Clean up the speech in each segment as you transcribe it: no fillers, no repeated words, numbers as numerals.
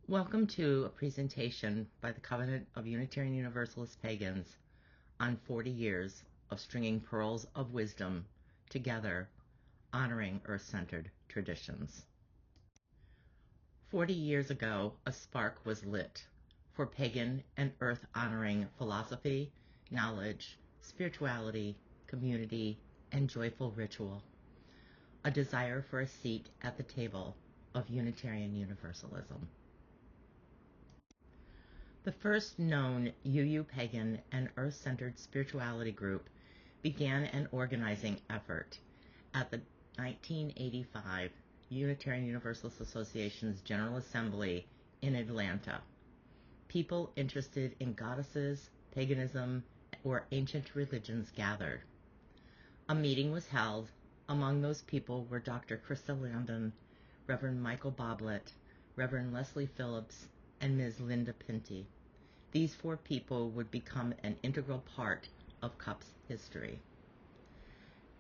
Welcome to a presentation by the Covenant of Unitarian Universalist Pagans on 40 years of stringing pearls of wisdom together, honoring Earth-centered traditions. 40 years ago, a spark was lit for pagan and earth-honoring philosophy, knowledge, spirituality, community, and joyful ritual. A desire for a seat at the table of Unitarian Universalism. The first known UU pagan and earth-centered spirituality group began an organizing effort at the 1985 Unitarian Universalist Association's General Assembly in Atlanta. People interested in goddesses, paganism, or ancient religions gathered. A meeting was held. Among those people were Dr. Krista Landon, Reverend Michael Boblet, Reverend Leslie Phillips, and Ms. Linda Pinty. These four people would become an integral part of CUP's history.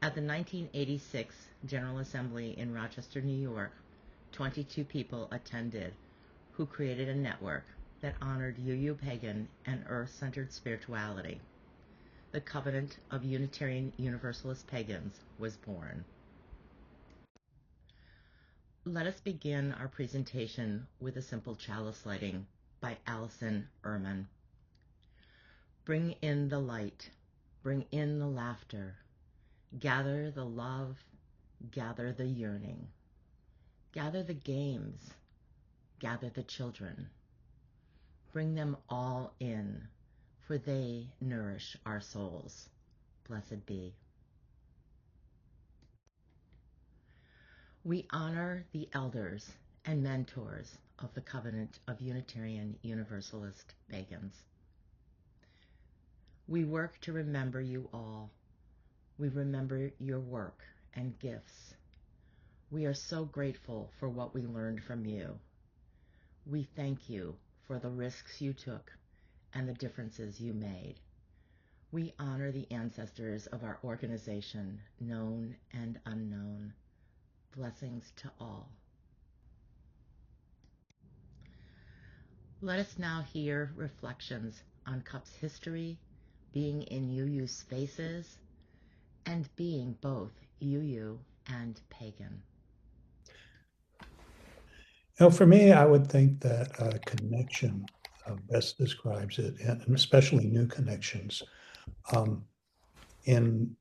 At the 1986 General Assembly in Rochester, New York, 22 people attended who created a network that honored UU pagan and earth-centered spirituality. The Covenant of Unitarian Universalist Pagans was born. Let us begin our presentation with a simple chalice lighting by Allison Ehrman. Bring in the light, bring in the laughter, gather the love, gather the yearning, gather the games, gather the children. Bring them all in, for they nourish our souls. Blessed be. We honor the elders and mentors of the Covenant of Unitarian Universalist Pagans. We work to remember you all. We remember your work and gifts. We are so grateful for what we learned from you. We thank you for the risks you took and the differences you made. We honor the ancestors of our organization, known and unknown. Blessings to all. Let us now hear reflections on CUP's history, being in UU spaces, and being both UU and pagan. For me, I would think that connection best describes it, and especially new connections. In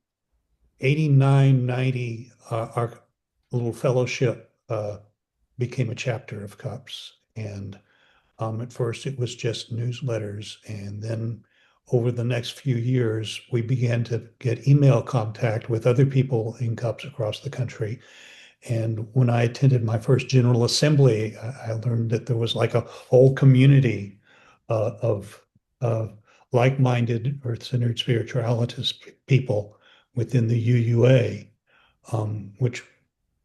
89, 90, our little fellowship became a chapter of CUPS. And at first it was just newsletters. And then over the next few years, we began to get email contact with other people in CUPS across the country. And when I attended my first General Assembly, I learned that there was like a whole community of like-minded, earth-centered spiritualitist people within the UUA, which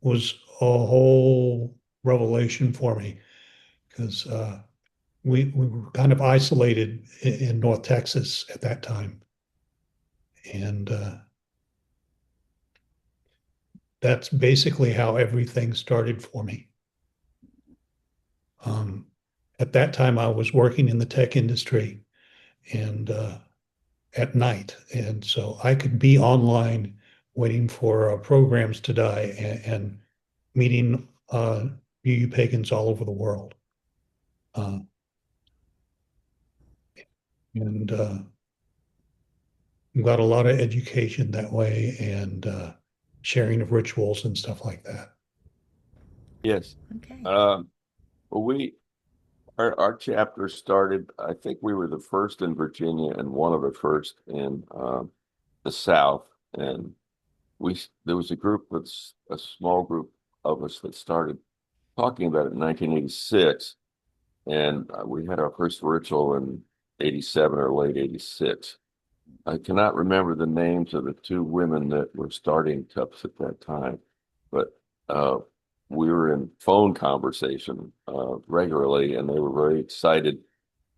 was a whole revelation for me because we were kind of isolated in North Texas at that time. And that's basically how everything started for me. At that time, I was working in the tech industry and at night. And so I could be online waiting for programs to die and meeting UU pagans all over the world. And got a lot of education that way and sharing of rituals and stuff like that. Yes. Okay. Well, our chapter started, I think we were the first in Virginia and one of the first in the South. And there was a small group of us that started talking about it in 1986. And we had our first ritual in 87 or late 86. I cannot remember the names of the two women that were starting CUPS at that time, but we were in phone conversation regularly, and they were very excited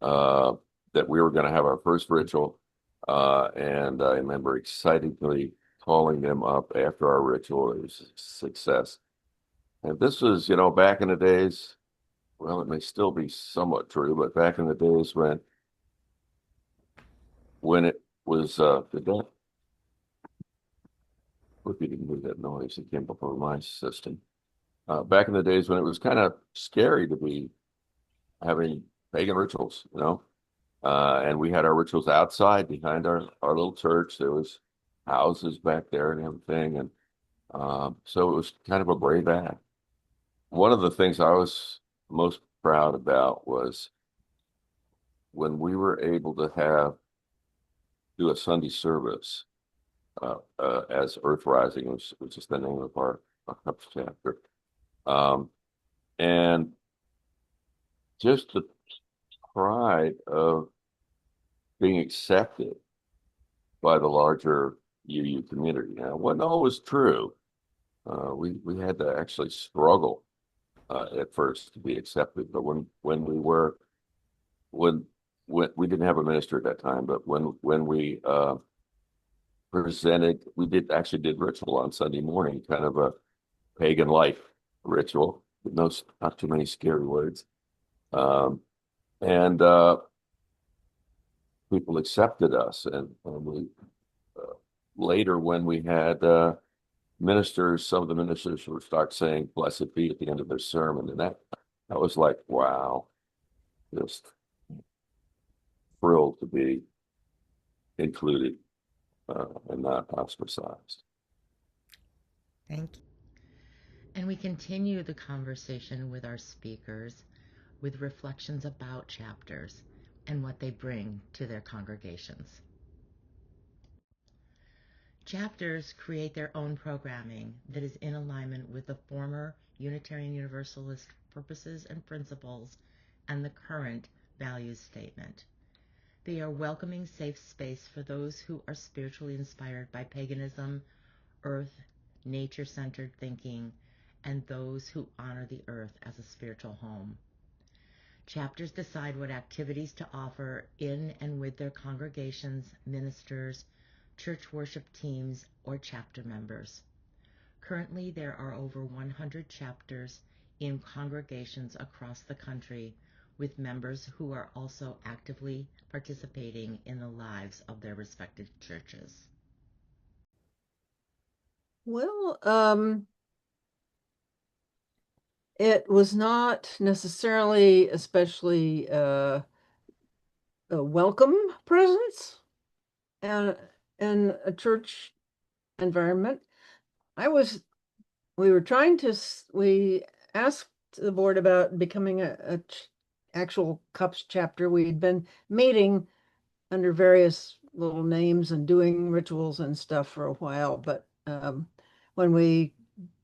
that we were going to have our first ritual. And I remember excitedly calling them up after our ritual. It was a success. And this was, back in the days, well, it may still be somewhat true, but back in the days when it was the death, hope you didn't hear that noise that came up on my system. Back in the days when it was kind of scary to be having pagan rituals, and we had our rituals outside behind our little church. There was houses back there and everything, and so it was kind of a brave act. One of the things I was most proud about was when we were able to do a Sunday service as Earth Rising, which is the name of our Cups chapter, um, and just the pride of being accepted by the larger UU community. Now, it wasn't always true. We had to actually struggle at first to be accepted, but when we were when we didn't have a minister at that time, but when we presented, we did ritual on Sunday morning, kind of a pagan life ritual, with not too many scary words, and people accepted us, and we later when we had ministers, some of the ministers would start saying "Blessed be" at the end of their sermon, and that was like, wow, just thrilled to be included and not ostracized. Thank you. And we continue the conversation with our speakers with reflections about chapters and what they bring to their congregations. Chapters create their own programming that is in alignment with the former Unitarian Universalist purposes and principles and the current values statement. They are welcoming safe space for those who are spiritually inspired by paganism, earth, nature-centered thinking, and those who honor the earth as a spiritual home. Chapters decide what activities to offer in and with their congregations, ministers, church worship teams, or chapter members. Currently, there are over 100 chapters in congregations across the country with members who are also actively participating in the lives of their respective churches. Well, it was not necessarily especially a welcome presence and in a church environment. We asked the board about becoming a actual CUPS chapter. We'd been meeting under various little names and doing rituals and stuff for a while, but when we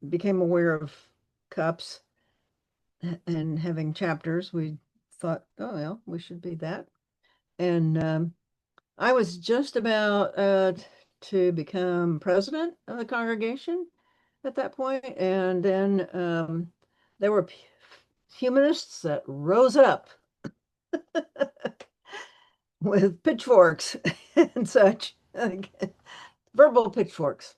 became aware of CUPS and having chapters, we thought, oh, well, we should be that. And I was just about to become president of the congregation at that point, and then there were humanists that rose up with pitchforks and such, like, verbal pitchforks,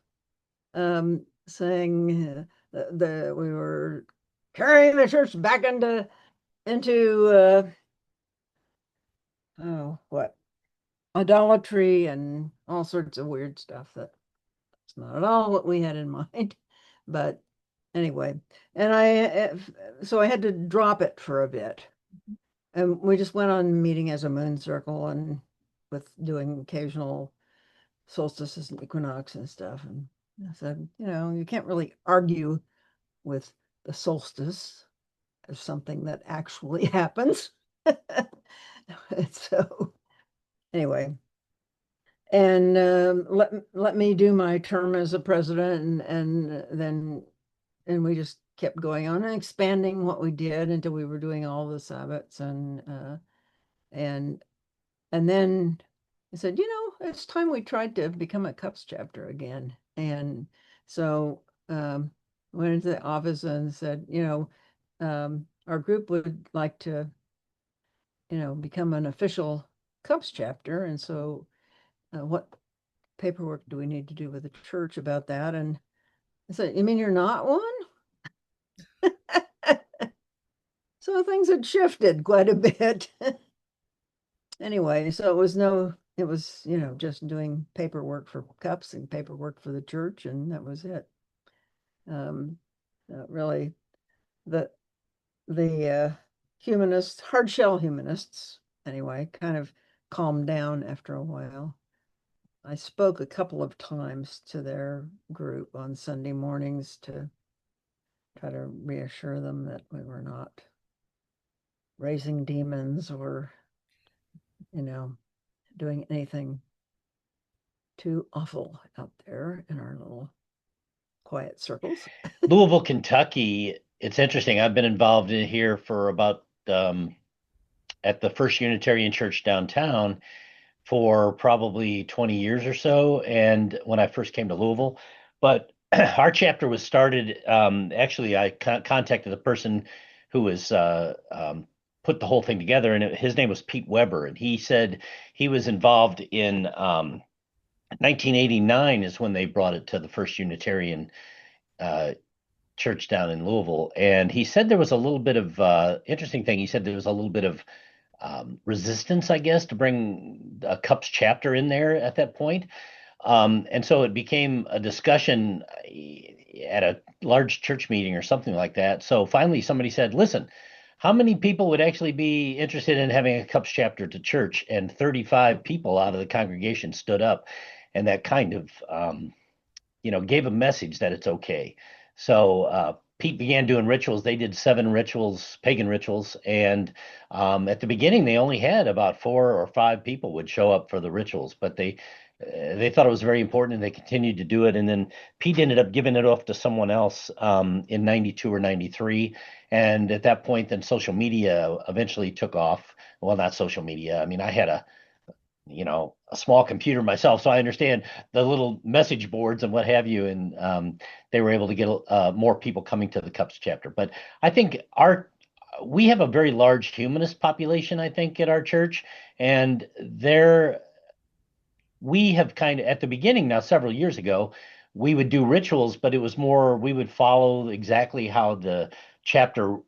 saying that we were carrying the church back into what, idolatry and all sorts of weird stuff. That's not at all what we had in mind. But anyway, and so I had to drop it for a bit. And we just went on meeting as a moon circle and with doing occasional solstices and equinox and stuff. And I said, you can't really argue with the solstice as something that actually happens. So anyway, and let me do my term as a president, and we just kept going on and expanding what we did until we were doing all the Sabbats, and then I said, it's time we tried to become a CUPS chapter again. And so went into the office and said, our group would like to, become an official CUPS chapter. And so what paperwork do we need to do with the church about that? And I said, you mean you're not one? So So things had shifted quite a bit. Anyway, so it was, just doing paperwork for cups and paperwork for the church, and that was it. Really, the humanists, hard shell humanists, anyway, kind of calmed down after a while. I spoke a couple of times to their group on Sunday mornings to try to reassure them that we were not raising demons or, doing anything too awful out there in our little quiet circles. Louisville, Kentucky. It's interesting. I've been involved in here for about at the First Unitarian Church downtown for probably 20 years or so, and when I first came to Louisville. But our chapter was started. Actually, I contacted the person who was put the whole thing together, and his name was Pete Weber, and he said he was involved in 1989 is when they brought it to the First Unitarian church down in Louisville, and he said there was a little bit of interesting thing. He said there was a little bit of resistance, I guess, to bring a Cups chapter in there at that point. And so it became a discussion at a large church meeting or something like that. So finally, somebody said, "Listen, how many people would actually be interested in having a Cups chapter to church?" And 35 people out of the congregation stood up, and that kind of gave a message that it's okay. So Pete began doing rituals. They did 7 rituals, pagan rituals, and at the beginning they only had about 4 or 5 people would show up for the rituals, but they thought it was very important and they continued to do it. And then Pete ended up giving it off to someone else in 92 or 93. And at that point, then social media eventually took off. Well, not social media. I mean, I had a small computer myself, so I understand the little message boards and what have you. And they were able to get more people coming to the Cups chapter. But I think we have a very large humanist population, I think, at our church, and we have kind of at the beginning now, several years ago, we would do rituals, but it was more we would follow exactly how the chapter,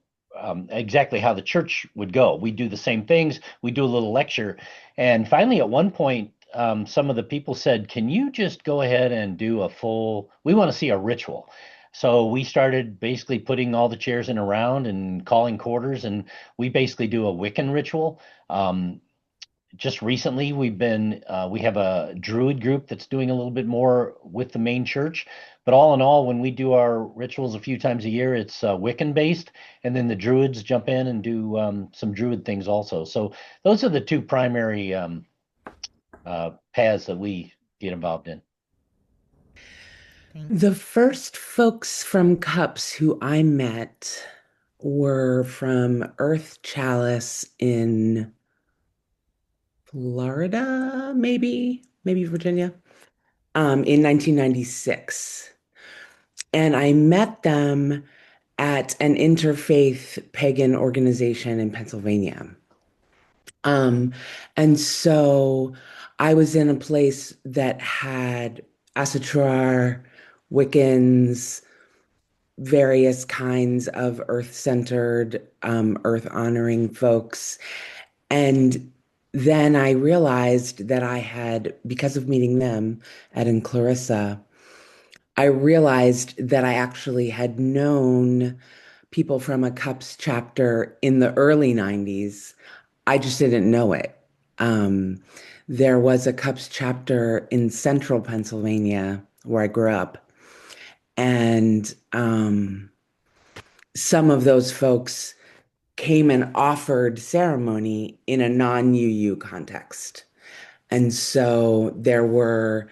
exactly how the church would go. We do the same things. We do a little lecture, and finally, at one point, some of the people said, "Can you just go ahead and do a full? We want to see a ritual." So we started basically putting all the chairs in a round and calling quarters, and we basically do a Wiccan ritual. Just recently we have a druid group that's doing a little bit more with the main church, but all in all, when we do our rituals a few times a year, it's Wiccan based, and then the druids jump in and do some druid things also. So those are the 2 primary paths that we get involved in. The first folks from Cups who I met were from Earth Chalice in Florida, maybe Virginia, in 1996. And I met them at an interfaith pagan organization in Pennsylvania. And so I was in a place that had Asatruar, Wiccans, various kinds of earth-centered, earth-honoring folks. And then I realized that I had, because of meeting them in Clarissa, I realized that I actually had known people from a Cups chapter in the early 90s. I just didn't know it. There was a Cups chapter in central Pennsylvania where I grew up. And some of those folks came and offered ceremony in a non-UU context. And so there were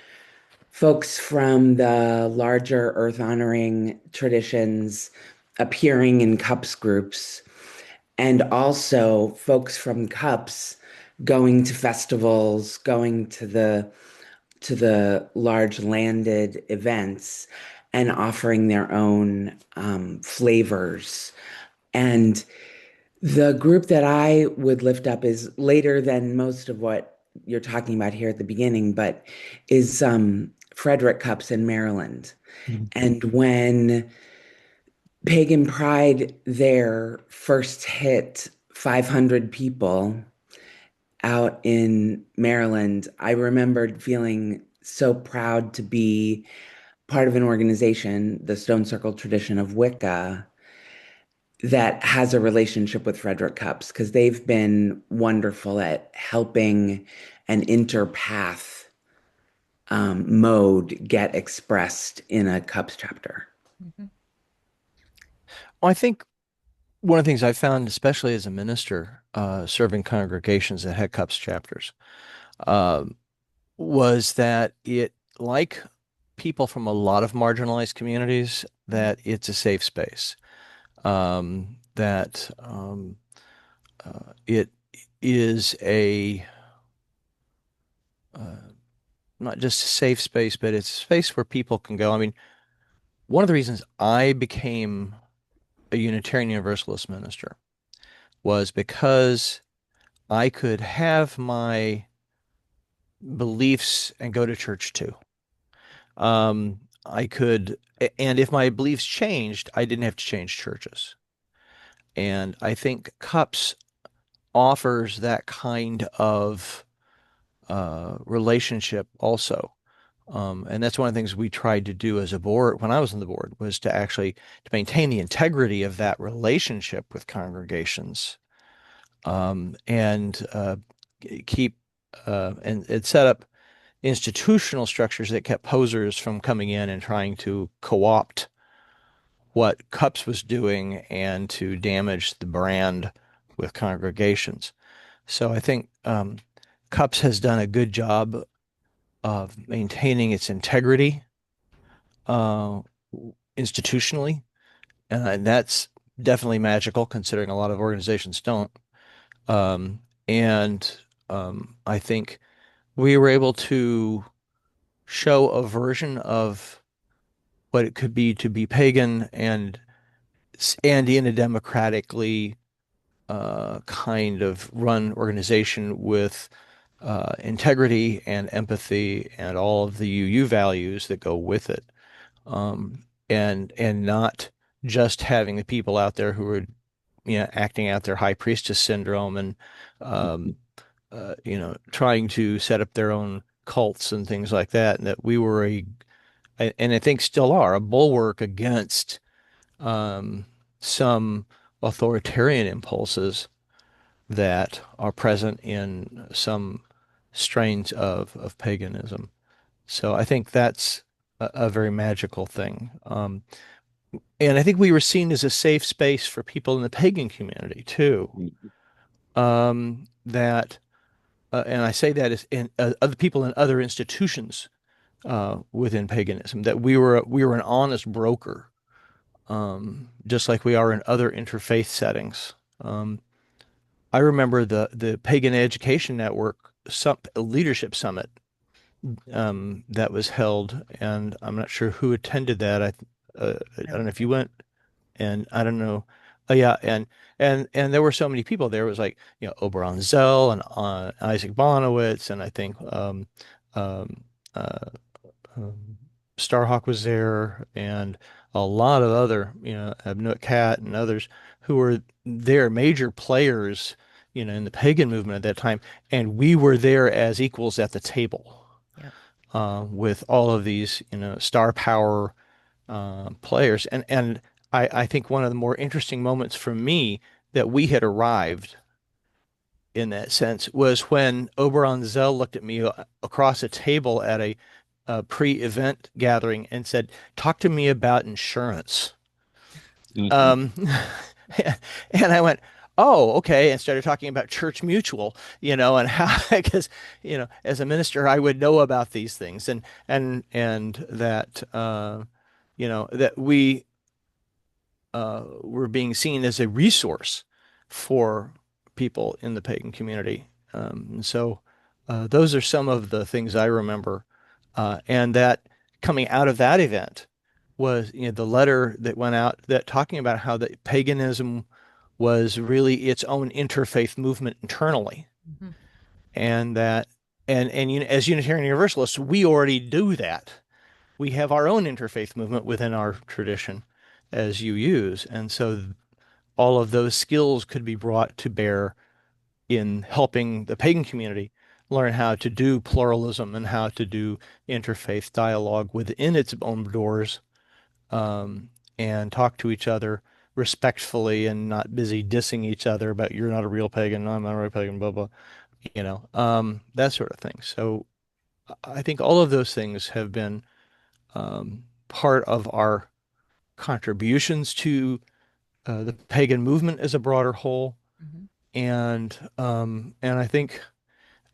folks from the larger earth honoring traditions appearing in Cups groups, and also folks from Cups going to festivals, going to the large landed events and offering their own flavors. And the group that I would lift up is later than most of what you're talking about here at the beginning, but is Frederick Cups in Maryland. Mm-hmm. And when Pagan Pride there first hit 500 people out in Maryland, I remembered feeling so proud to be part of an organization, the Stone Circle Tradition of Wicca, that has a relationship with Frederick Cups, because they've been wonderful at helping an interpath mode get expressed in a Cups chapter. Mhm. Well, I think one of the things I found, especially as a minister, serving congregations that had CUPS chapters, um, was that it, like people from a lot of marginalized communities, that it's a safe space. That it is a not just a safe space, but it's a space where people can go. I mean, one of the reasons I became a Unitarian Universalist minister was because I could have my beliefs and go to church too. I could, and if my beliefs changed, I didn't have to change churches. And I think CUPS offers that kind of relationship also. And that's one of the things we tried to do as a board when I was on the board, was to actually to maintain the integrity of that relationship with congregations, and keep and set up institutional structures that kept posers from coming in and trying to co-opt what CUPS was doing and to damage the brand with congregations. So I think CUPS has done a good job of maintaining its integrity uh, institutionally, and that's definitely magical, considering a lot of organizations don't. Um, and I think we were able to show a version of what it could be to be pagan and in a democratically kind of run organization with integrity and empathy and all of the UU values that go with it, and not just having the people out there who are, acting out their high priestess syndrome and trying to set up their own cults and things like that, and that we were and I think still are, a bulwark against some authoritarian impulses that are present in some strains of paganism. So I think that's a very magical thing. And I think we were seen as a safe space for people in the pagan community too. That, and I say that as in other people in other institutions within paganism, that we were an honest broker, just like we are in other interfaith settings. I remember the Pagan Education Network leadership summit that was held, and I'm not sure who attended that. I don't know if you went, and I don't know. Oh yeah, and there were so many people there. It was like, Oberon Zell and Isaac Bonowitz, and I think um, uh, um, Starhawk was there, and a lot of other, Abnut Cat and others who were there, major players, in the pagan movement at that time, and we were there as equals at the table, Yep. with all of these, star power players, and I think one of the more interesting moments for me that we had arrived in that sense was when Oberon Zell looked at me across a table at a pre-event gathering and said, "Talk to me about insurance." Um, and I went, "Oh, okay," and started talking about Church Mutual, and how, because, as a minister, I would know about these things, and that, that we were being seen as a resource for people in the pagan community. And so those are some of the things I remember. And that coming out of that event was, the letter that went out that talking about how the paganism was really its own interfaith movement internally. Mm-hmm. And that, and as Unitarian Universalists, we already do that. We have our own interfaith movement within our tradition as UUs. And so all of those skills could be brought to bear in helping the pagan community learn how to do pluralism and how to do interfaith dialogue within its own doors, and talk to each other respectfully and not busy dissing each other about you're not a real pagan, I'm not a real pagan, blah, blah, that sort of thing. So I think all of those things have been part of our contributions to the pagan movement as a broader whole, and I think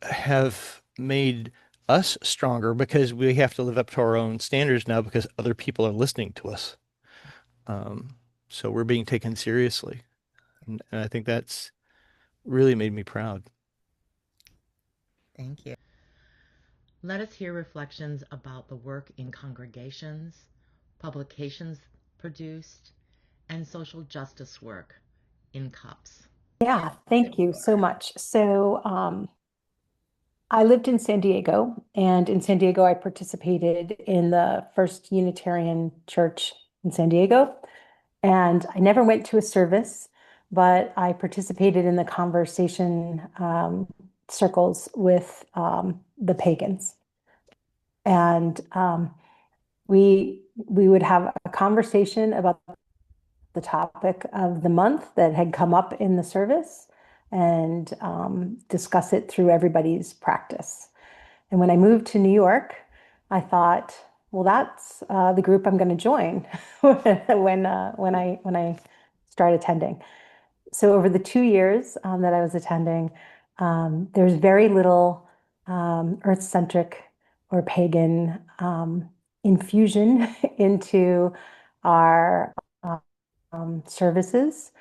have made us stronger because we have to live up to our own standards now because other people are listening to us. So we're being taken seriously, and I think that's really made me proud. Thank you. Let us hear reflections about the work in congregations, publications produced, and social justice work in CUPS. Yeah, thank you so much. So I lived in San Diego, and in San Diego, I participated in the first Unitarian church in San Diego. And I never went to a service, but I participated in the conversation circles with the pagans. And we would have a conversation about the topic of the month that had come up in the service and discuss it through everybody's practice. And when I moved to New York, I thought, well, that's the group I'm going to join when I start attending. So over the 2 years that I was attending, there's very little earth-centric or pagan infusion into our services.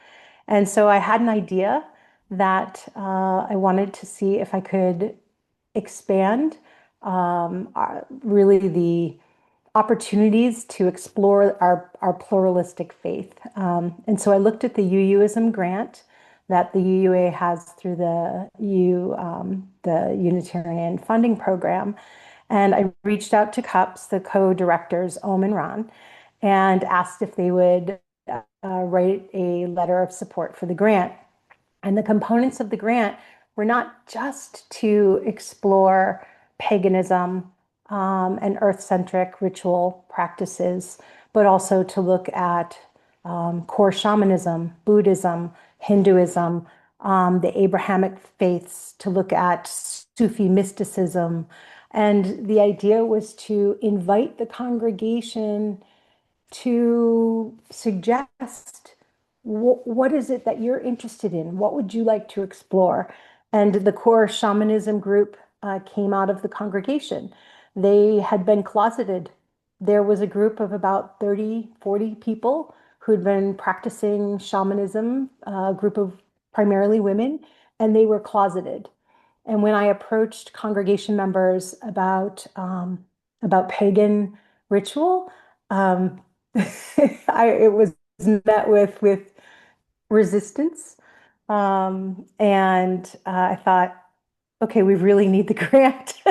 And so I had an idea that I wanted to see if I could expand really the opportunities to explore our pluralistic faith. And so I looked at the UUism grant that the UUA has through the Unitarian Funding Program. And I reached out to CUPS, the co-directors, Om and Ron, and asked if they would write a letter of support for the grant. And the components of the grant were not just to explore paganism and earth-centric ritual practices, but also to look at core shamanism, Buddhism, Hinduism, the Abrahamic faiths, to look at Sufi mysticism. And the idea was to invite the congregation to suggest what is it that you're interested in? What would you like to explore? And the core shamanism group came out of the congregation. They had been closeted. There was a group of about 30, 40 people who'd been practicing shamanism, a group of primarily women, and they were closeted. And when I approached congregation members about pagan ritual, it was met with resistance. And I thought, okay, we really need the grant.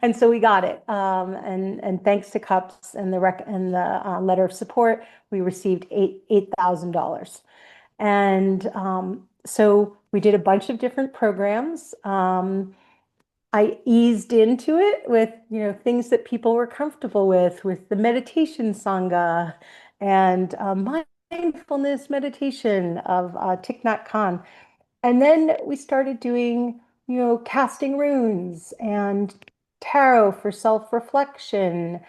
And so we got it. And thanks to CUPS and the letter of support, we received $8,000. And so we did a bunch of different programs. I eased into it with, things that people were comfortable with the meditation sangha and mindfulness meditation of Thich Nhat Hanh. And then we started doing, casting runes and tarot for self-reflection.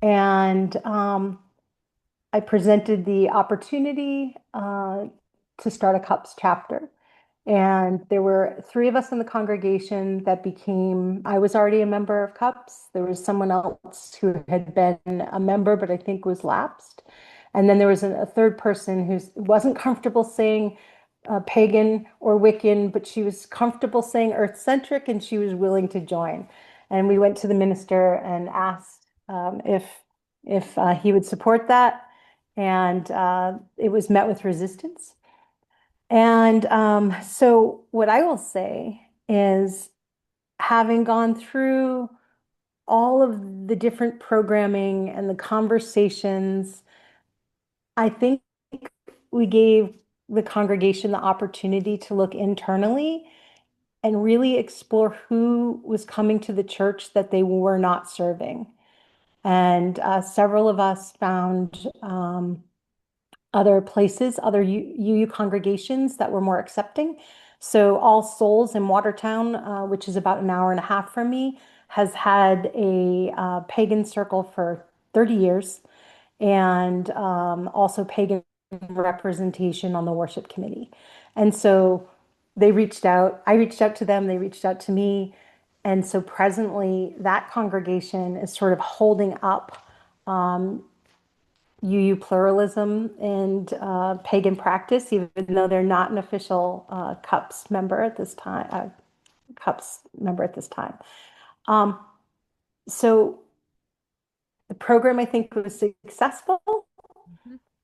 And I presented the opportunity to start a CUPS chapter. And there were 3 of us in the congregation that I was already a member of CUPS. There was someone else who had been a member, but I think was lapsed. And then there was a third person who wasn't comfortable saying pagan or Wiccan, but she was comfortable saying earth-centric, and she was willing to join. And we went to the minister and asked if he would support that. And it was met with resistance. And so what I will say is, having gone through all of the different programming and the conversations, I think we gave the congregation the opportunity to look internally and really explore who was coming to the church that they were not serving. And several of us found other places, other UU congregations that were more accepting. So All Souls in Watertown, which is about an hour and a half from me, has had a pagan circle for 30 years, and also pagan representation on the worship committee. And so they reached out, I reached out to them, they reached out to me. And so presently that congregation is sort of holding up UU pluralism and pagan practice, even though they're not an official CUPS member at this time. So the program, I think, was successful,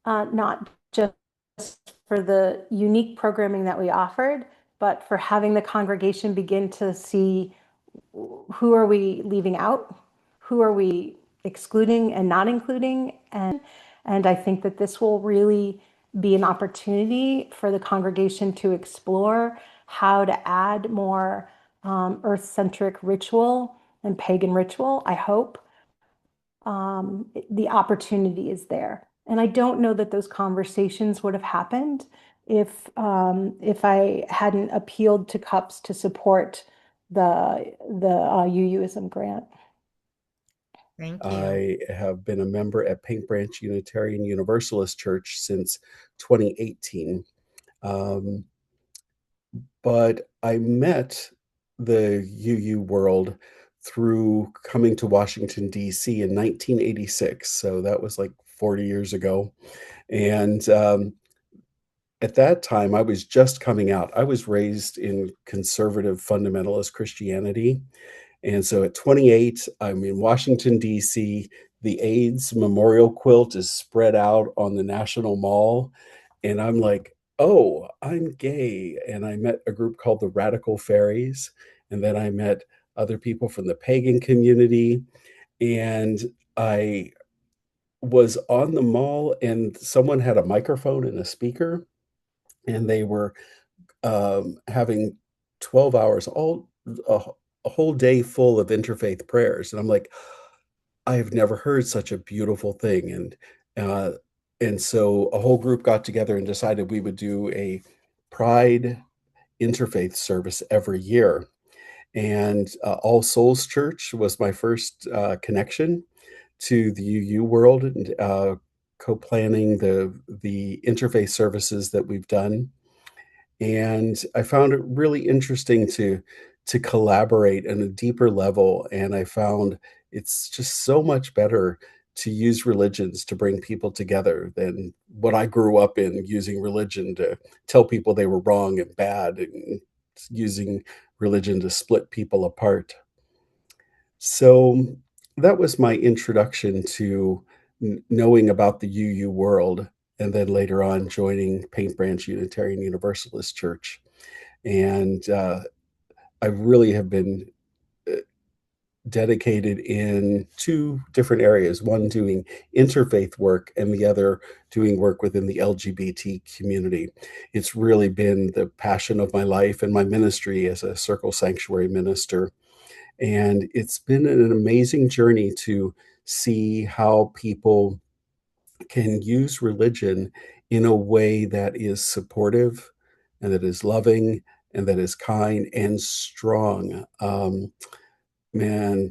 not just for the unique programming that we offered, but for having the congregation begin to see who are we leaving out, who are we excluding and not including. And I think that this will really be an opportunity for the congregation to explore how to add more earth-centric ritual and pagan ritual. I hope the opportunity is there. And I don't know that those conversations would have happened if I hadn't appealed to CUPS to support the UUism grant. Thank you. I have been a member at Paint Branch Unitarian Universalist Church since 2018. But I met the UU world through coming to Washington, D.C. in 1986. So that was like 40 years ago. And at that time, I was just coming out. I was raised in conservative fundamentalist Christianity. And so at 28, I'm in Washington, D.C. The AIDS memorial quilt is spread out on the National Mall. And I'm like, oh, I'm gay. And I met a group called the Radical Fairies. And then I met other people from the pagan community. And I was on the mall, and someone had a microphone and a speaker, and they were having 12 hours, a whole day full of interfaith prayers. And I'm like, I've never heard such a beautiful thing. And so a whole group got together and decided we would do a Pride interfaith service every year. And All Souls Church was my first connection to the UU world, and co-planning the interfaith services that we've done. And I found it really interesting to collaborate on a deeper level. And I found it's just so much better to use religions to bring people together than what I grew up in, using religion to tell people they were wrong and bad, and using religion to split people apart. So that was my introduction to knowing about the UU world, and then later on joining Paint Branch Unitarian Universalist Church. And I really have been dedicated in two different areas, one doing interfaith work and the other doing work within the LGBT community. It's really been the passion of my life and my ministry as a Circle Sanctuary minister. And it's been an amazing journey to see how people can use religion in a way that is supportive and that is loving and that is kind and strong. Man,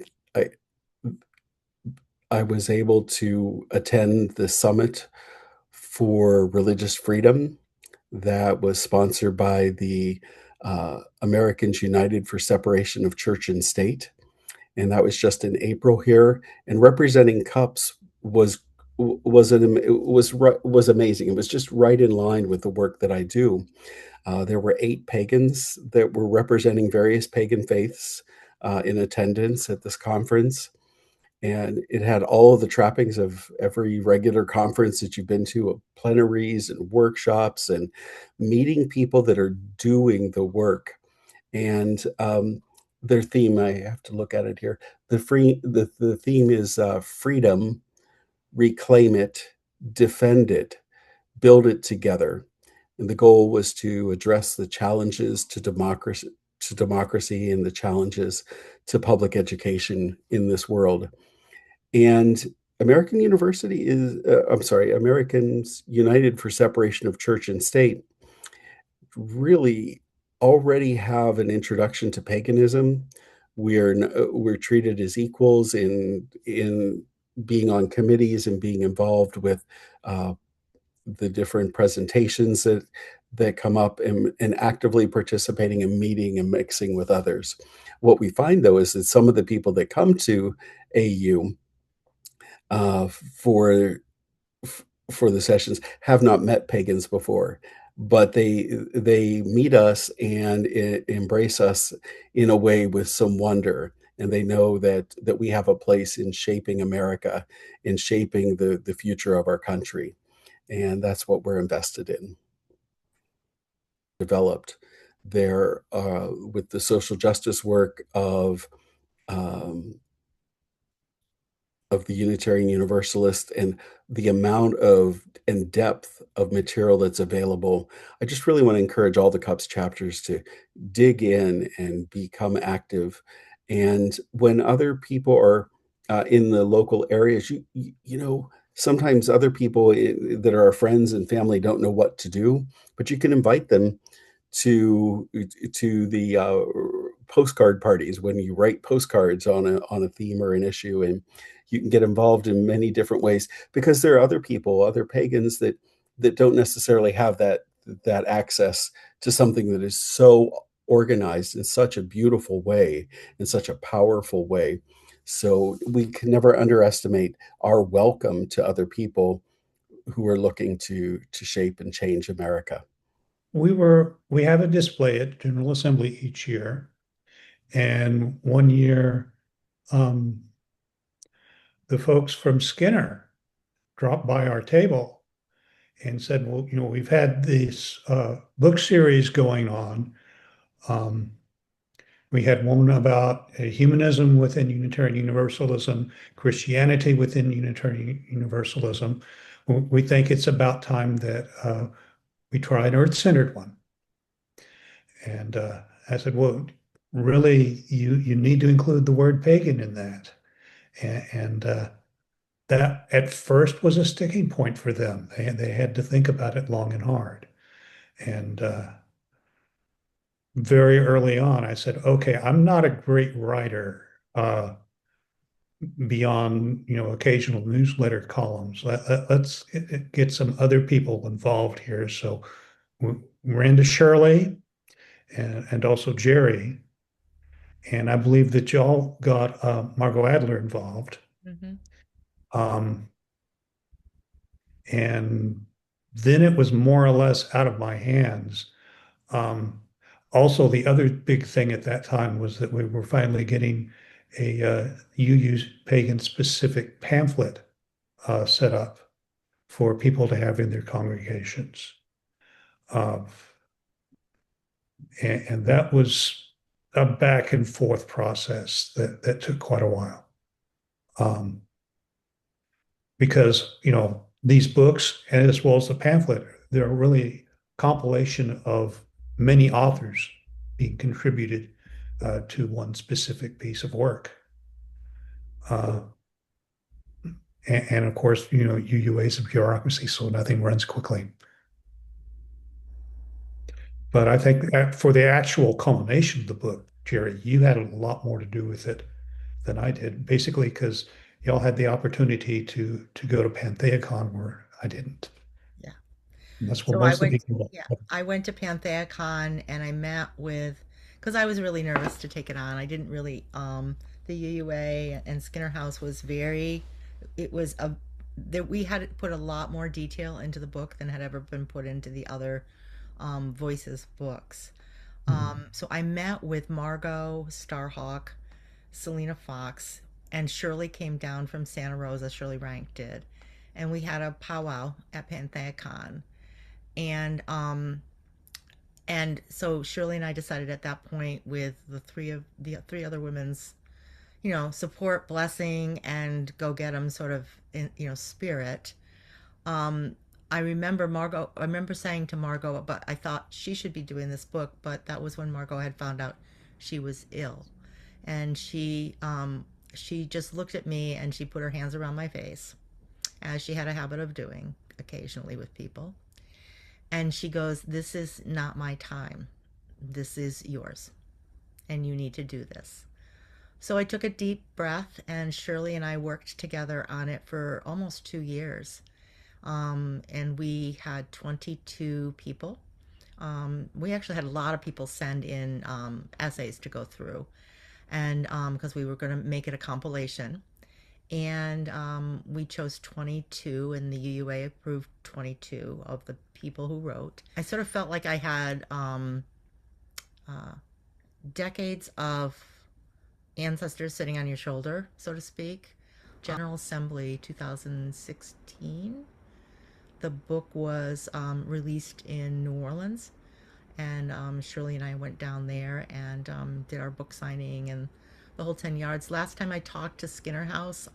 I was able to attend the summit for religious freedom that was sponsored by the Americans United for Separation of Church and State. And that was just in April here. And representing CUPS was amazing. It was just right in line with the work that I do. There were 8 pagans that were representing various pagan faiths in attendance at this conference. And it had all of the trappings of every regular conference that you've been to, of plenaries and workshops and meeting people that are doing the work. And their theme, I have to look at it here. The theme is freedom, reclaim it, defend it, build it together. And the goal was to address the challenges to democracy and the challenges to public education in this world. And American University is, Americans United for Separation of Church and State really already have an introduction to paganism. We're treated as equals in being on committees and being involved with the different presentations that come up, and actively participating in meeting and mixing with others. What we find, though, is that some of the people that come to AU for the sessions have not met pagans before, but they meet us and embrace us in a way with some wonder, and they know that we have a place in shaping America, in shaping the future of our country, and that's what we're invested in. Developed there with the social justice work of the Unitarian Universalist, and the amount of and depth of material that's available. I just really want to encourage all the CUPS chapters to dig in and become active. And when other people are in the local areas, you know, sometimes other people that are our friends and family don't know what to do, but you can invite them to the postcard parties when you write postcards on a theme or an issue, and you can get involved in many different ways, because there are other people, other pagans that don't necessarily have that access to something that is so organized in such a beautiful way, in such a powerful way. So we can never underestimate our welcome to other people who are looking to shape and change America. We have a display at General Assembly each year, and one year the folks from Skinner dropped by our table and said, well, you know, we've had this book series going on. We had one about humanism within Unitarian Universalism, Christianity within Unitarian Universalism. We think it's about time that we try an earth-centered one. And I said, well, really, you need to include the word pagan in that. And that at first was a sticking point for them. They had to think about it long and hard. And very early on, I said, okay, I'm not a great writer beyond, you know, occasional newsletter columns. Let's get some other people involved here. So we ran to Shirley and also Jerry. And I believe that y'all got Margot Adler involved. Um, and then it was more or less out of my hands. Also, the other big thing at that time was that we were finally getting a UU pagan specific pamphlet set up for people to have in their congregations. And that was a back and forth process that took quite a while. Because, you know, these books, and as well as the pamphlet, they're really a compilation of many authors being contributed to one specific piece of work. And of course, you know, UUA is a bureaucracy, so nothing runs quickly. But I think that for the actual culmination of the book, Jerry, you had a lot more to do with it than I did, basically because y'all had the opportunity to go to PantheaCon where I didn't. Yeah. And that's where So I most of the went, people. yeah, I went to PantheaCon and I met with, because I was really nervous to take it on. I didn't really, the UUA and Skinner House was very, it was a, that we had put a lot more detail into the book than had ever been put into the other Voices books. So I met with Margot Starhawk, Selena Fox, and Shirley came down from Santa Rosa, Shirley Rank did. And we had a powwow at PantheaCon. And so Shirley and I decided at that point, with the three other women's, you know, support, blessing, and go get them sort of in, you know, spirit, I remember saying to Margot, but I thought she should be doing this book, but that was when Margot had found out she was ill. And she just looked at me and she put her hands around my face, as she had a habit of doing occasionally with people. And she goes, "This is not my time. This is yours. And you need to do this." So I took a deep breath, and Shirley and I worked together on it for almost 2 years. And we had 22 people. We actually had a lot of people send in essays to go through, and because we were going to make it a compilation. And we chose 22, and the UUA approved 22 of the people who wrote. I sort of felt like I had uh, decades of ancestors sitting on your shoulder, so to speak. General Assembly 2016. The book was released in New Orleans, and Shirley and I went down there and did our book signing and the whole 10 yards. Last time I talked to Skinner House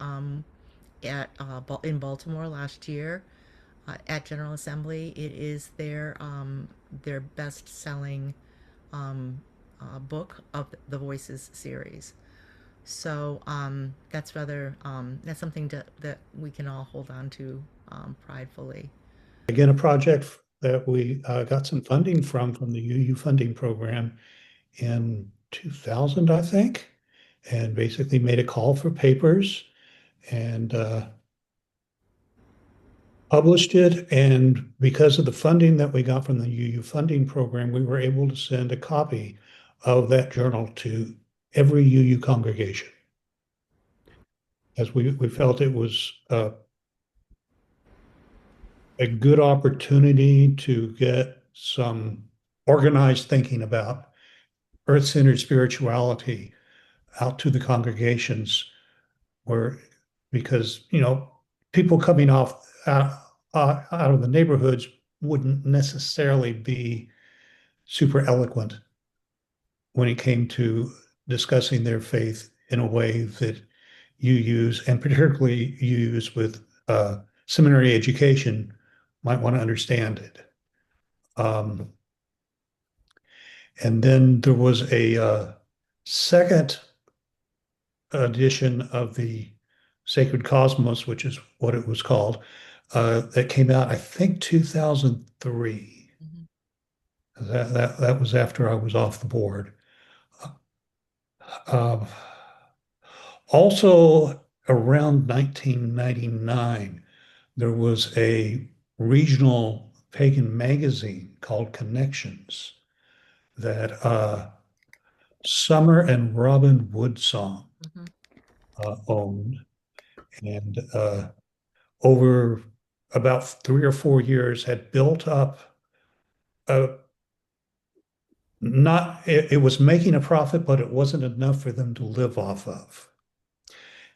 in Baltimore last year at General Assembly, it is their best-selling book of the Voices series. So that's something that we can all hold on to pridefully. Again, a project that we got some funding from the UU funding program in 2000, I think, and basically made a call for papers and published it. And because of the funding that we got from the UU funding program, we were able to send a copy of that journal to every UU congregation, as we felt it was a good opportunity to get some organized thinking about earth-centered spirituality out to the congregations, where because people coming out of the neighborhoods wouldn't necessarily be super eloquent when it came to discussing their faith in a way that you use, and particularly you use with seminary education, might want to understand it. And then there was a second edition of the Sacred Cosmos, which is what it was called, that came out, I think, 2003. That was after I was off the board. Uh, Also, around 1999, there was a regional pagan magazine called Connections that Summer and Robin Woodsong owned. And over about 3 or 4 years had built up it was making a profit, but it wasn't enough for them to live off of.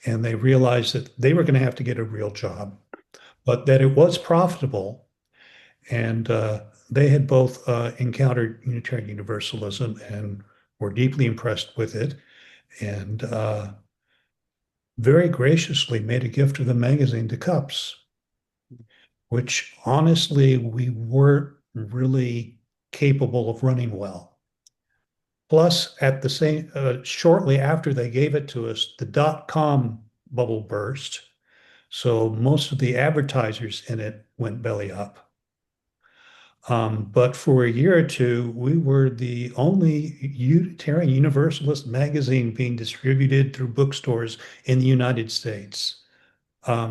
And they realized that they were going to have to get a real job, but that it was profitable. And they had both encountered Unitarian Universalism and were deeply impressed with it, and very graciously made a gift of the magazine to Cups, which honestly we weren't really capable of running well. Plus, at the same shortly after they gave it to us, the .com bubble burst, so most of the advertisers in it went belly up. But for a year or two, we were the only Unitarian Universalist magazine being distributed through bookstores in the United States,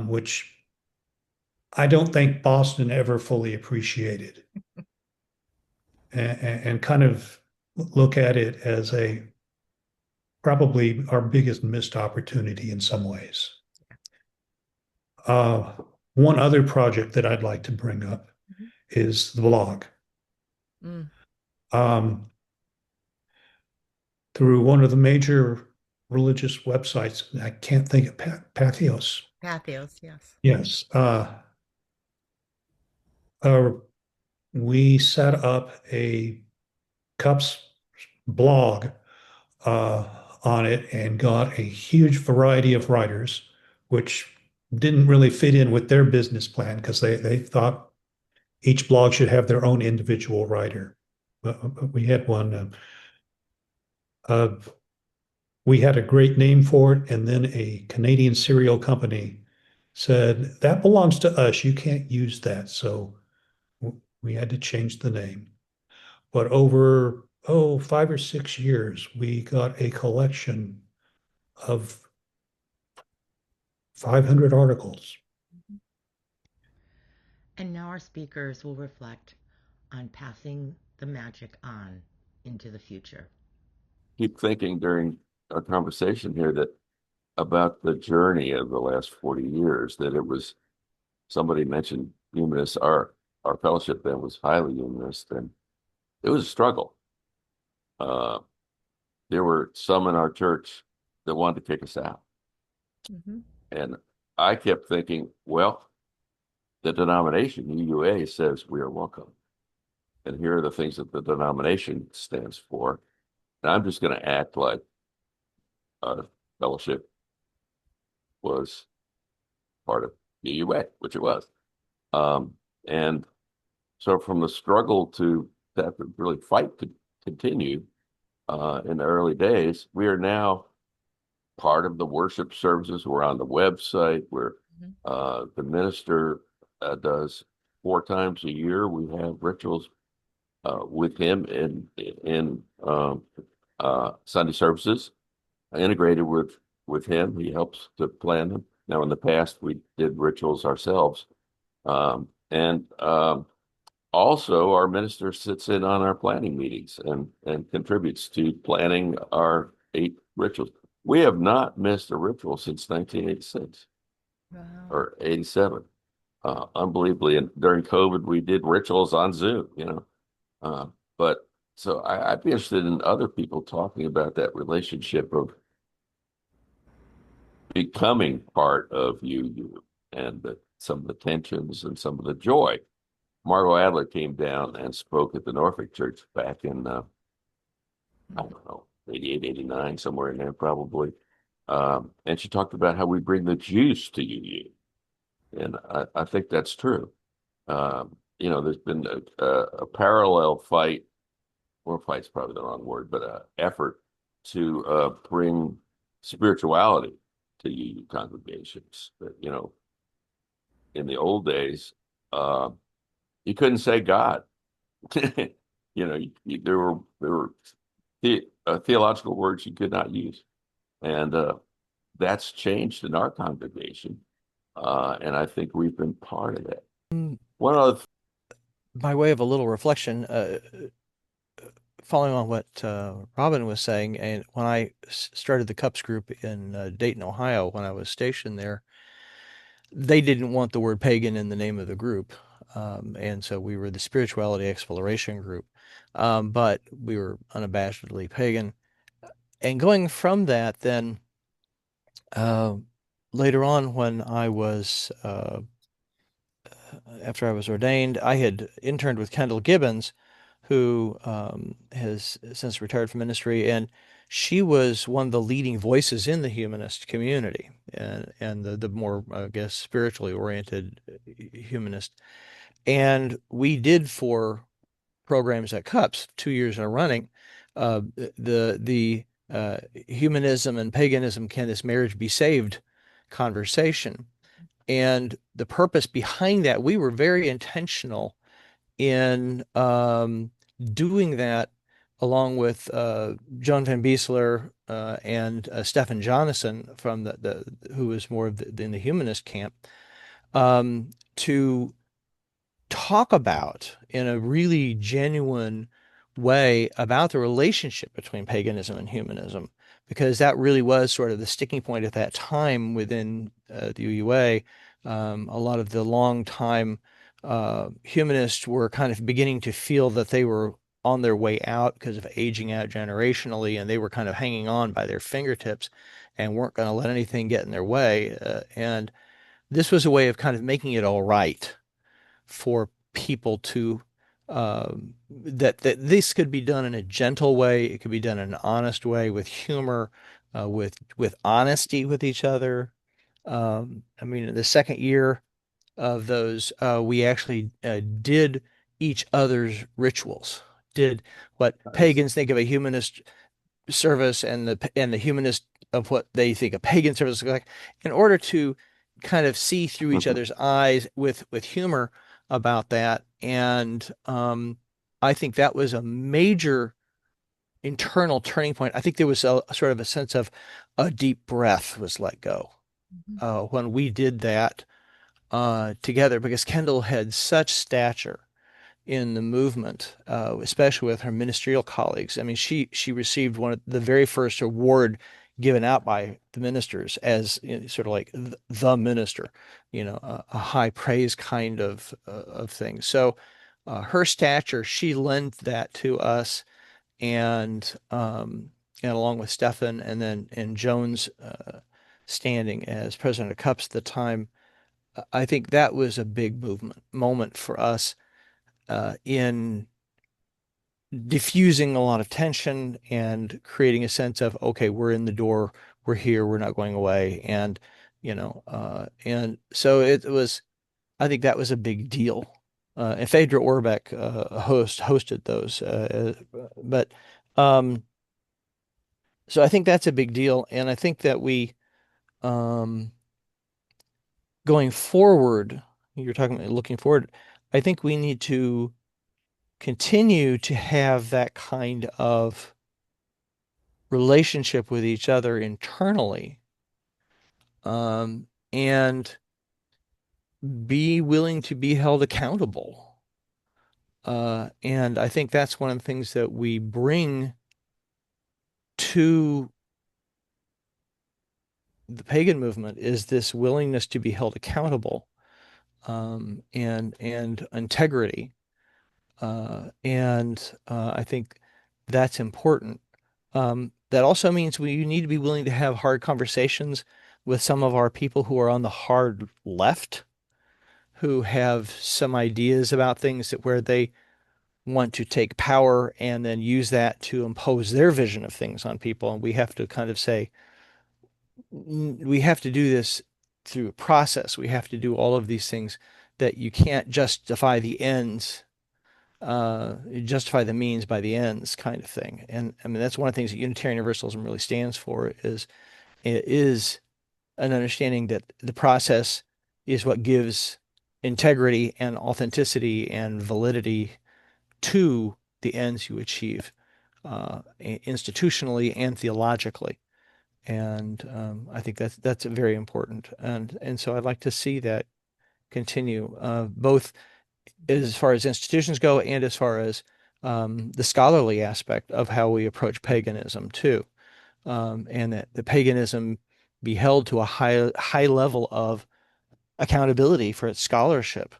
which I don't think Boston ever fully appreciated, and kind of look at it as probably our biggest missed opportunity in some ways. One other project that I'd like to bring up is the blog. Through one of the major religious websites, I can't think of Patheos. Patheos, yes. Yes. We set up a Cups blog on it and got a huge variety of writers, which didn't really fit in with their business plan because they thought each blog should have their own individual writer. We had one. We had a great name for it, and then a Canadian cereal company said, that belongs to us. You can't use that. So we had to change the name. But over, 5 or 6 years, we got a collection of 500 articles. And now our speakers will reflect on passing the magic on into the future. Keep thinking during our conversation here that about the journey of the last 40 years, that it was, somebody mentioned humanists, our fellowship then was highly humanist, and it was a struggle. There were some in our church that wanted to kick us out. And I kept thinking, well, the denomination, UUA, says we are welcome. And here are the things that the denomination stands for. And I'm just going to act like our fellowship was part of UUA, which it was. And so from the struggle to have to really fight to continue in the early days, we are now part of the worship services. We're on the website where the minister does 4 times a year. We have rituals with him in Sunday services, integrated with him. He helps to plan them. Now, in the past, we did rituals ourselves. Also, our minister sits in on our planning meetings and contributes to planning our 8 rituals. We have not missed a ritual since 1986 or 87. Unbelievably. And during COVID, we did rituals on Zoom, but so I'd be interested in other people talking about that relationship of becoming part of UU and some of the tensions and some of the joy. Margot Adler came down and spoke at the Norfolk Church back in, I don't know, 88, 89, somewhere in there probably. And she talked about how we bring the juice to UU. And I think that's true. There's been a parallel fight, or fight's probably the wrong word, but an effort to bring spirituality to UU congregations. That, in the old days, you couldn't say God. There were theological words you could not use, and that's changed in our congregation, and I think we've been part of it. One other, By way of a little reflection, following on what Robin was saying, and when I started the CUPS group in Dayton, Ohio, when I was stationed there, they didn't want the word pagan in the name of the group. And so we were the spirituality exploration group, but we were unabashedly pagan. And going from that, then later on, when I was, after I was ordained, I had interned with Kendall Gibbons, who has since retired from ministry, and she was one of the leading voices in the humanist community, and the more, I guess, spiritually oriented humanist. And we did 4 programs at CUPS 2 years in a running. The humanism and paganism, can this marriage be saved conversation. And the purpose behind that, we were very intentional in doing that along with Joan Van Biesler and Stephen Jonasson from who was more of in the humanist camp, to talk about in a really genuine way about the relationship between paganism and humanism, because that really was sort of the sticking point at that time within the UUA. A lot of the long-time humanists were kind of beginning to feel that they were on their way out because of aging out generationally, and they were kind of hanging on by their fingertips and weren't going to let anything get in their way. And this was a way of kind of making it all right for people to that this could be done in a gentle way. It could be done in an honest way, with humor, with honesty with each other. I mean, the second year, of those, we actually did each other's rituals, did what Nice. pagans think of a humanist service and the humanist of what they think a pagan service is like, in order to kind of see through each other's eyes with humor about that. And I think that was a major internal turning point. I think there was a sort of a sense of a deep breath was let go when we did that together, because Kendall had such stature in the movement, especially with her ministerial colleagues. I mean, she received one of the very first award given out by the ministers as, you know, sort of like the minister, you know, a high praise kind of thing. So her stature, she lent that to us, and along with Stefan and Joan's standing as president of CUPS at the time, I think that was a big moment for us in diffusing a lot of tension and creating a sense of, okay, we're in the door, we're here, we're not going away. And, and so it was, I think that was a big deal. And Phaedra Orbeck hosted those. But so I think that's a big deal. And I think that um, going forward, you're talking about looking forward, I think we need to continue to have that kind of relationship with each other internally, and be willing to be held accountable. And I think that's one of the things that we bring to the pagan movement, is this willingness to be held accountable, and integrity. And I think that's important. That also means we need to be willing to have hard conversations with some of our people who are on the hard left, who have some ideas about things that where they want to take power and then use that to impose their vision of things on people. And we have to kind of say, we have to do this through a process. We have to do all of these things, that you can't justify the ends, justify the means by the ends kind of thing. And I mean, that's one of the things that Unitarian Universalism really stands for, is it is an understanding that the process is what gives integrity and authenticity and validity to the ends you achieve, institutionally and theologically. And I think that's very important. And so I'd like to see that continue, both as far as institutions go and as far as the scholarly aspect of how we approach paganism too, and that the paganism be held to a high level of accountability for its scholarship,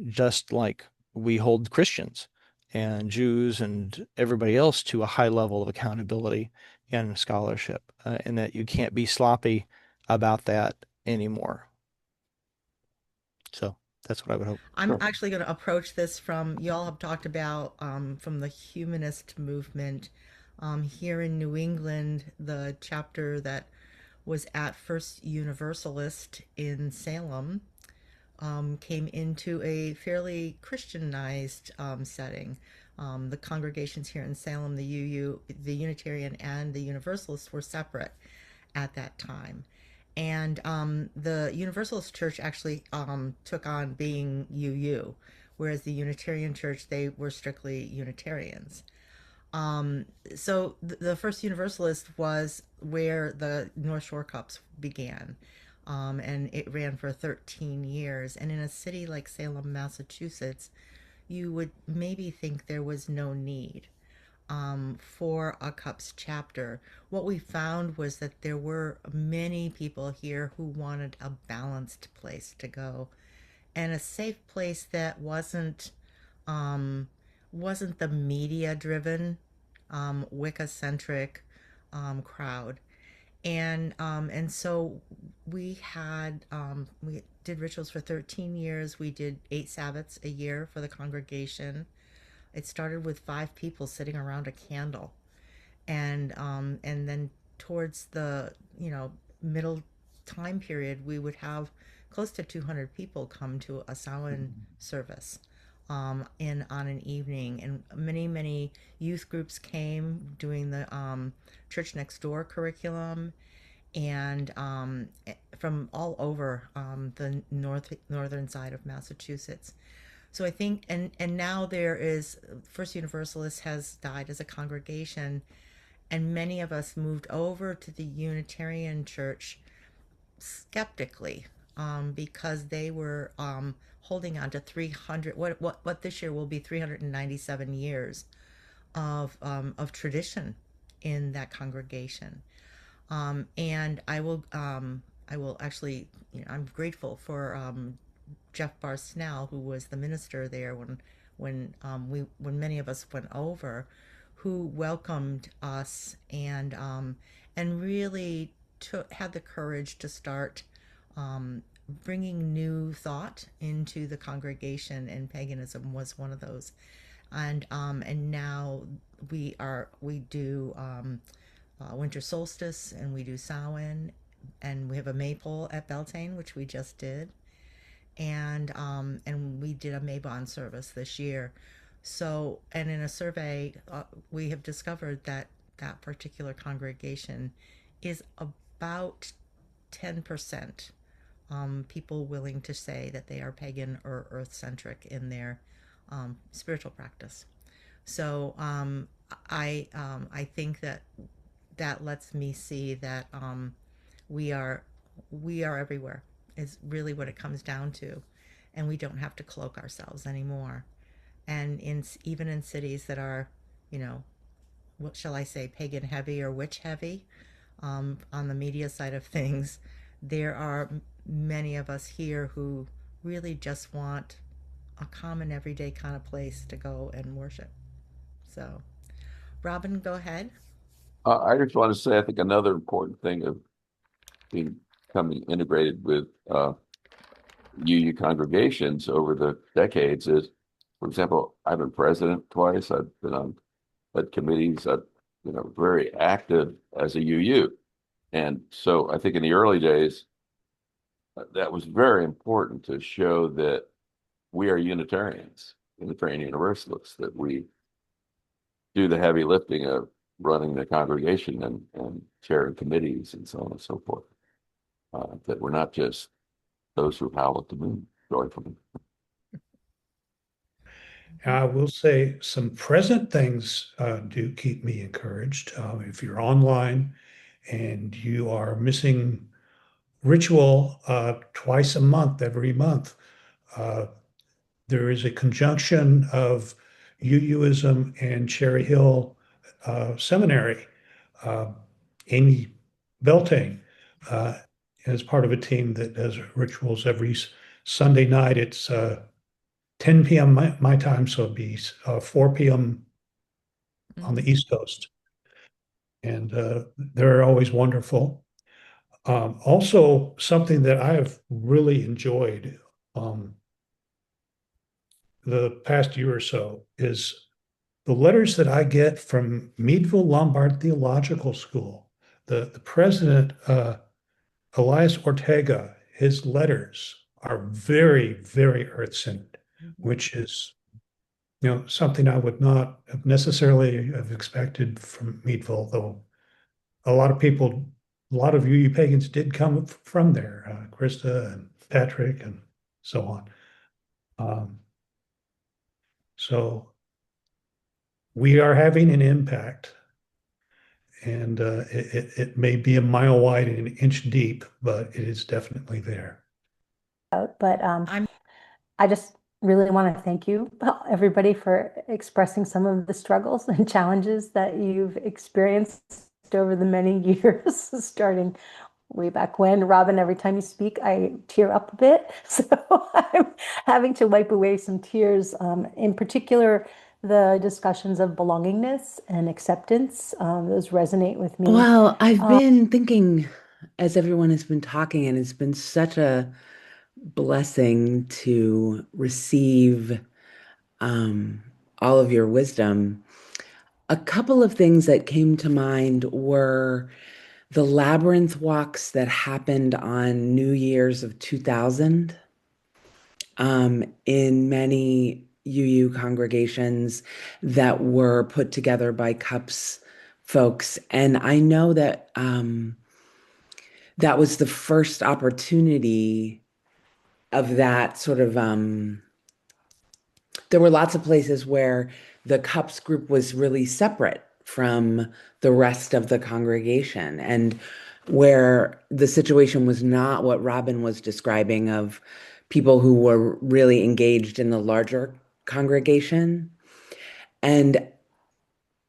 just like we hold Christians and Jews and everybody else to a high level of accountability and scholarship, and that you can't be sloppy about that anymore. So that's what I would hope. I'm actually going to approach this from, y'all have talked about from the humanist movement here in New England, the chapter that was at First Universalist in Salem came into a fairly Christianized setting. The congregations here in Salem, the Unitarian and the Universalist, were separate at that time. And the Universalist Church actually took on being UU, whereas the Unitarian Church, they were strictly Unitarians. So the first Universalist was where the North Shore Cups began. And it ran for 13 years. And in a city like Salem, Massachusetts, you would maybe think there was no need for a CUPS chapter. What we found was that there were many people here who wanted a balanced place to go, and a safe place that wasn't the media driven, Wicca centric crowd. And so we did rituals for 13 years. We did 8 Sabbats a year for the congregation. It started with 5 people sitting around a candle, and then towards the middle time period, we would have close to 200 people come to a Samhain service on an evening, and many youth groups came doing the church next door curriculum, and from all over the northern side of Massachusetts. So I think, and now there is First Universalist has died as a congregation, and many of us moved over to the Unitarian Church skeptically, because they were holding on to 300, what this year will be 397 years of tradition in that congregation. And I will actually, I'm grateful for Jeff Barsnell, who was the minister there when many of us went over, who welcomed us and really had the courage to start bringing new thought into the congregation, and paganism was one of those. And now we do winter solstice, and we do Samhain, and we have a maypole at Beltane, which we just did, and we did a Maybon service this year. So, and in a survey, we have discovered that that particular congregation is about 10% people willing to say that they are pagan or earth-centric in their spiritual practice. So I think that that lets me see that we are everywhere is really what it comes down to, and we don't have to cloak ourselves anymore. And even in cities that are, what shall I say, pagan heavy or witch heavy, on the media side of things, there are many of us here who really just want a common everyday kind of place to go and worship. So, Robin, go ahead. I just want to say, I think another important thing of becoming integrated with UU congregations over the decades is, for example, I've been president twice. I've been on committees. I've very active as a UU, and so I think in the early days that was very important to show that we are Unitarians, Unitarian Universalists, that we do the heavy lifting of running the congregation and chairing committees and so on and so forth. That we're not just those who howl at the moon joyfully. I will say some present things do keep me encouraged. If you're online and you are missing ritual twice a month, every month, there is a conjunction of UUism and Cherry Hill Seminary. Amy Beltane is part of a team that does rituals every Sunday night. It's 10 p.m. my time, so it'd be 4 p.m. on the East Coast. And they're always wonderful. Also, something that I have really enjoyed the past year or so is the letters that I get from Meadville Lombard Theological School. The president, Elias Ortega, his letters are very, very earth-centered, which is something I would not have necessarily have expected from Meadville, though a lot of UU pagans did come from there, Krista and Patrick and so on. So we are having an impact, and it may be a mile wide and an inch deep, but it is definitely there. But I just really want to thank you, everybody, for expressing some of the struggles and challenges that you've experienced over the many years, starting way back when. Robin, every time you speak, I tear up a bit. So I'm having to wipe away some tears. In particular, the discussions of belongingness and acceptance, those resonate with me. Well, I've been thinking as everyone has been talking, and it's been such a blessing to receive all of your wisdom. A couple of things that came to mind were the labyrinth walks that happened on New Year's of 2000 in many UU congregations that were put together by CUPS folks. And I know that that was the first opportunity of that sort of there were lots of places where the CUPS group was really separate from the rest of the congregation, and where the situation was not what Robin was describing of people who were really engaged in the larger congregation. And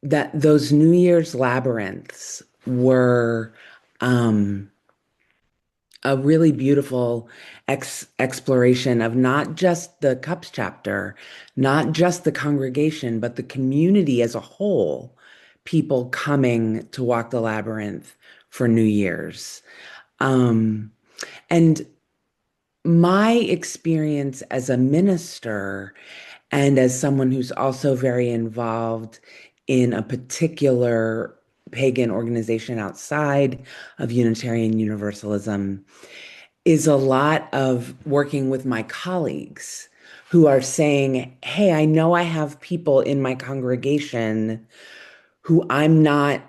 that those New Year's labyrinths were a really beautiful exploration of not just the CUPS chapter, not just the congregation, but the community as a whole, people coming to walk the labyrinth for New Year's. And my experience as a minister and as someone who's also very involved in a particular pagan organization outside of Unitarian Universalism is a lot of working with my colleagues who are saying, hey, I know I have people in my congregation who I'm not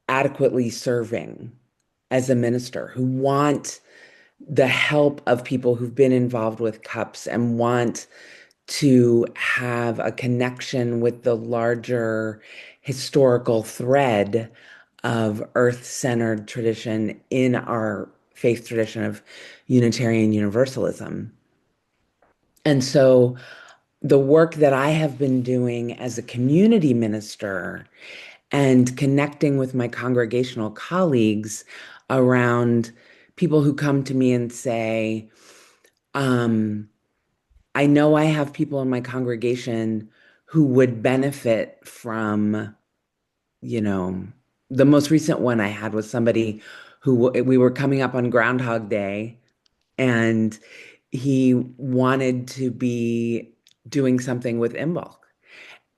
adequately serving as a minister, who want the help of people who've been involved with CUPS and want to have a connection with the larger historical thread of earth-centered tradition in our faith tradition of Unitarian Universalism. And so the work that I have been doing as a community minister and connecting with my congregational colleagues around people who come to me and say, I know I have people in my congregation who would benefit from, the most recent one I had was somebody who we were coming up on Groundhog Day, and he wanted to be doing something with Imbolc,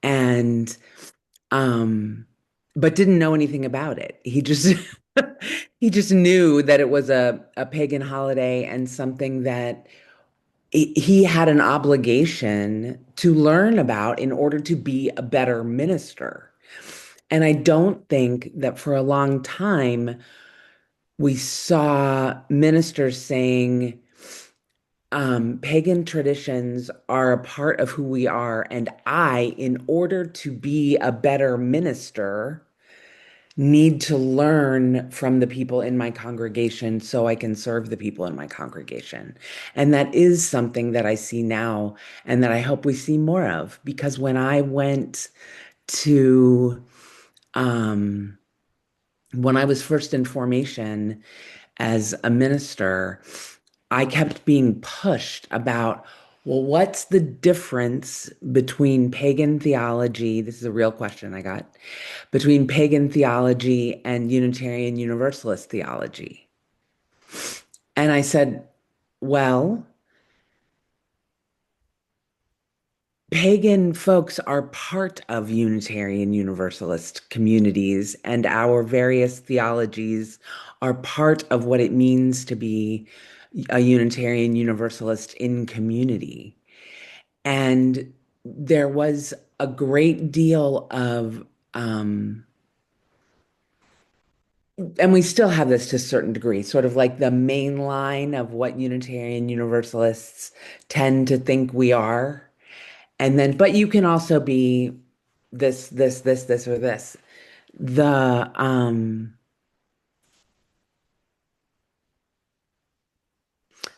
and but didn't know anything about it. He just he just knew that it was a pagan holiday and something that he had an obligation to learn about in order to be a better minister. And I don't think that for a long time we saw ministers saying, pagan traditions are a part of who we are. And I, in order to be a better minister, need to learn from the people in my congregation so I can serve the people in my congregation. And that is something that I see now and that I hope we see more of. Because when I went to, when I was first in formation as a minister, I kept being pushed about, well, what's the difference between pagan theology? This is a real question I got. Between pagan theology and Unitarian Universalist theology. And I said, well, pagan folks are part of Unitarian Universalist communities, and our various theologies are part of what it means to be a Unitarian Universalist in community. And there was a great deal of, and we still have this to a certain degree, sort of like the main line of what Unitarian Universalists tend to think we are. And then, but you can also be this, or this.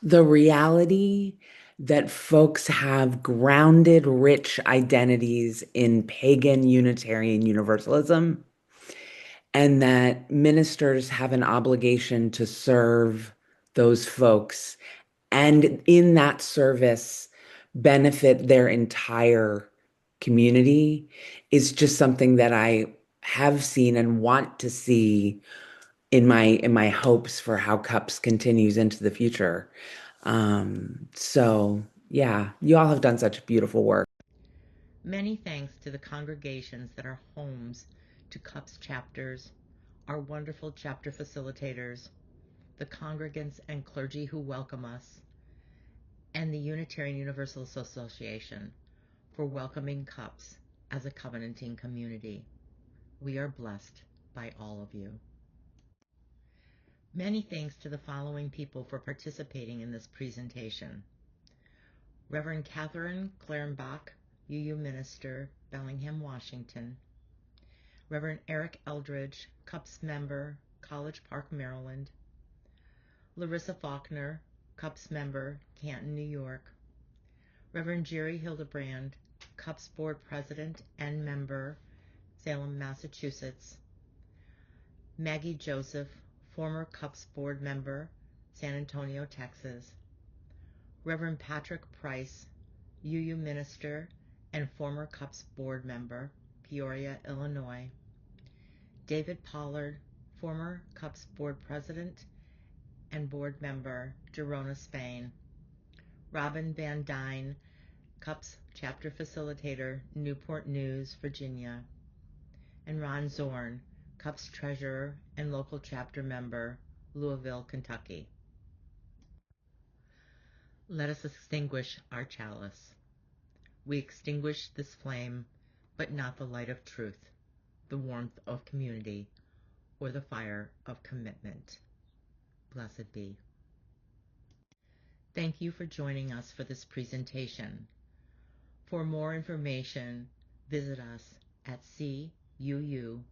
The reality that folks have grounded, rich identities in pagan Unitarian Universalism, and that ministers have an obligation to serve those folks, and in that service, benefit their entire community, is just something that I have seen and want to see in my hopes for how CUPS continues into the future. So yeah, you all have done such beautiful work. Many thanks to the congregations that are homes to CUPS chapters, our wonderful chapter facilitators, the congregants and clergy who welcome us, and the Unitarian Universalist Association for welcoming CUPS as a covenanting community. We are blessed by all of you. Many thanks to the following people for participating in this presentation. Reverend Catherine Clarenbach, UU Minister, Bellingham, Washington. Reverend Eric Eldridge, CUPS member, College Park, Maryland. Larissa Faulkner, CUPS member, Canton, New York. Reverend Jerry Hildebrand, CUPS Board President and member, Salem, Massachusetts. Maggie Joseph, former CUPS Board member, San Antonio, Texas. Reverend Patrick Price, UU Minister and former CUPS Board member, Peoria, Illinois. David Pollard, former CUPS Board President and Board member, Girona, Spain. Robin Van Dyne, CUPS Chapter Facilitator, Newport News, Virginia. And Ron Zorn, CUPS Treasurer and local chapter member, Louisville, Kentucky. Let us extinguish our chalice. We extinguish this flame, but not the light of truth, the warmth of community, or the fire of commitment. Blessed be. Thank you for joining us for this presentation. For more information, visit us at cuups.org.